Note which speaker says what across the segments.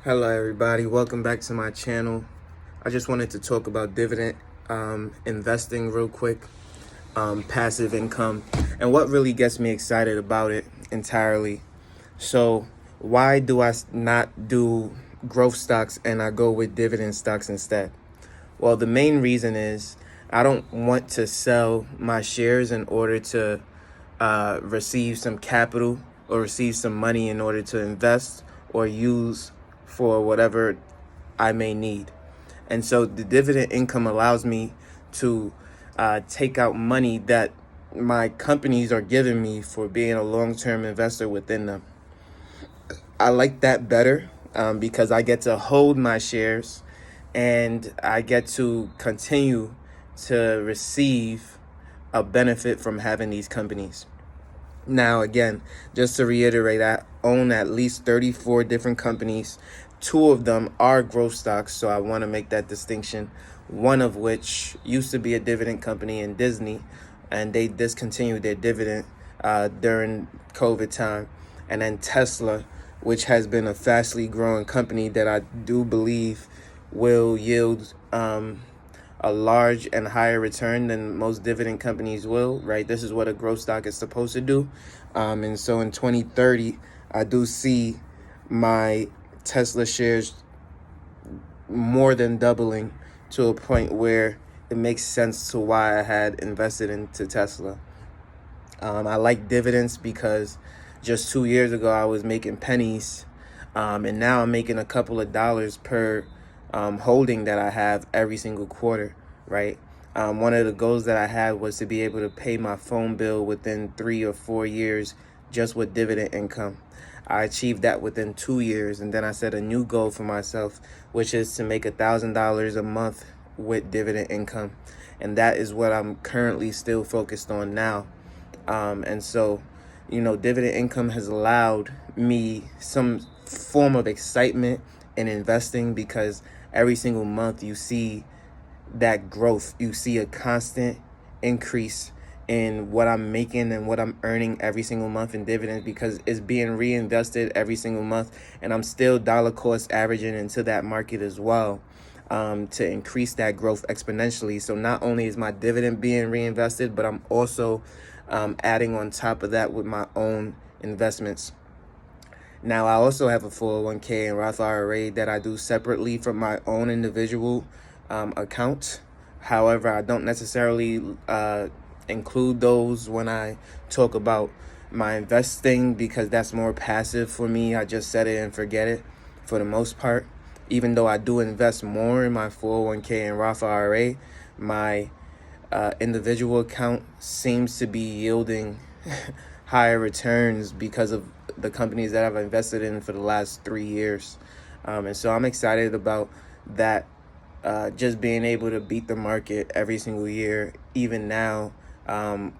Speaker 1: Hello everybody, welcome back to my channel. I just wanted to talk about dividend investing real quick, passive income, and what really gets me excited about it entirely. So why do I not do growth stocks and I go with dividend stocks instead? Well, the main reason is I don't want to sell my shares in order to receive some capital or receive some money in order to invest or use for whatever I may need. And so the dividend income allows me to take out money that my companies are giving me for being a long-term investor within them. I like that better because I get to hold my shares and I get to continue to receive a benefit from having these companies. Now, again, just to reiterate, I own at least 34 different companies. 2 of them are growth stocks, so I want to make that distinction. One of which used to be a dividend company in Disney, and they discontinued their dividend during COVID time. And then Tesla, which has been a fastly growing company that I do believe will yield a large and higher return than most dividend companies will, right? This is what a growth stock is supposed to do. And so in 2030, I do see my Tesla shares more than doubling to a point where it makes sense to why I had invested into Tesla. I like dividends because just 2 years ago, I was making pennies. And now I'm making a couple of dollars per holding that I have every single quarter, right? One of the goals that I had was to be able to pay my phone bill within 3 or 4 years just with dividend income. I achieved that within 2 years, and then I set a new goal for myself, which is to make $1,000 a month with dividend income. And that is what I'm currently still focused on now. And so, dividend income has allowed me some form of excitement in investing because every single month you see that growth. You see a constant increase in what I'm making and what I'm earning every single month in dividends because it's being reinvested every single month. And I'm still dollar cost averaging into that market as well to increase that growth exponentially. So not only is my dividend being reinvested, but I'm also adding on top of that with my own investments. Now, I also have a 401k and Roth IRA that I do separately from my own individual account. However, I don't necessarily include those when I talk about my investing because that's more passive for me. I just set it and forget it for the most part. Even though I do invest more in my 401k and Roth IRA, my individual account seems to be yielding higher returns because of the companies that I've invested in for the last 3 years. And so I'm excited about that, just being able to beat the market every single year, even now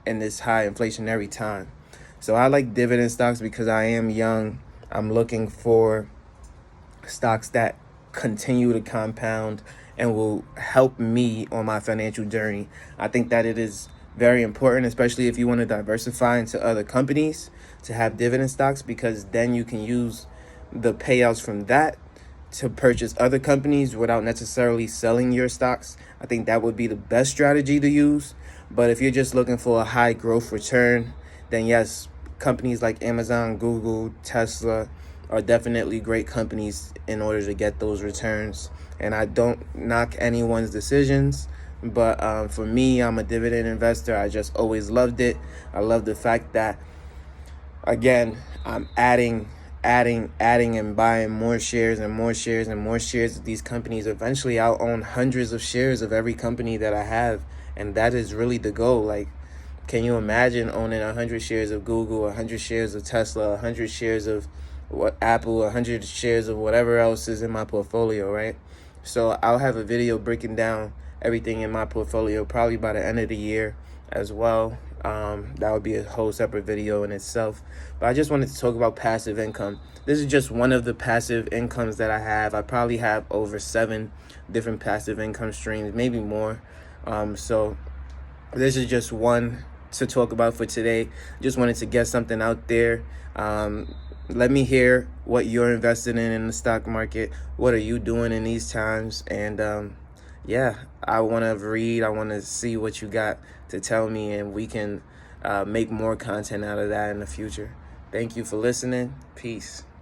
Speaker 1: in this high inflationary time. So I like dividend stocks because I am young. I'm looking for stocks that continue to compound and will help me on my financial journey. I think that it is very important, especially if you want to diversify into other companies, to have dividend stocks because then you can use the payouts from that to purchase other companies without necessarily selling your stocks. I think that would be the best strategy to use. But if you're just looking for a high growth return, then yes, companies like Amazon, Google, Tesla are definitely great companies in order to get those returns. And I don't knock anyone's decisions, but for me, I'm a dividend investor. I just always loved it. I love the fact that, again, I'm adding and buying more shares and more shares and more shares of these companies. Eventually, I'll own hundreds of shares of every company that I have. And that is really the goal. Like, can you imagine owning 100 shares of Google, 100 shares of Tesla, 100 shares of Apple, 100 shares of whatever else is in my portfolio, right? So I'll have a video breaking down everything in my portfolio probably by the end of the year as well. That would be a whole separate video in itself. But I just wanted to talk about passive income. This is just one of the passive incomes that I have. I probably have over 7 different passive income streams, maybe more. So this is just one to talk about for today. Just wanted to get something out there. Let me hear what you're invested in the stock market. What are you doing in these times? And yeah, I want to read. I want to see what you got to tell me, and we can make more content out of that in the future. Thank you for listening. Peace.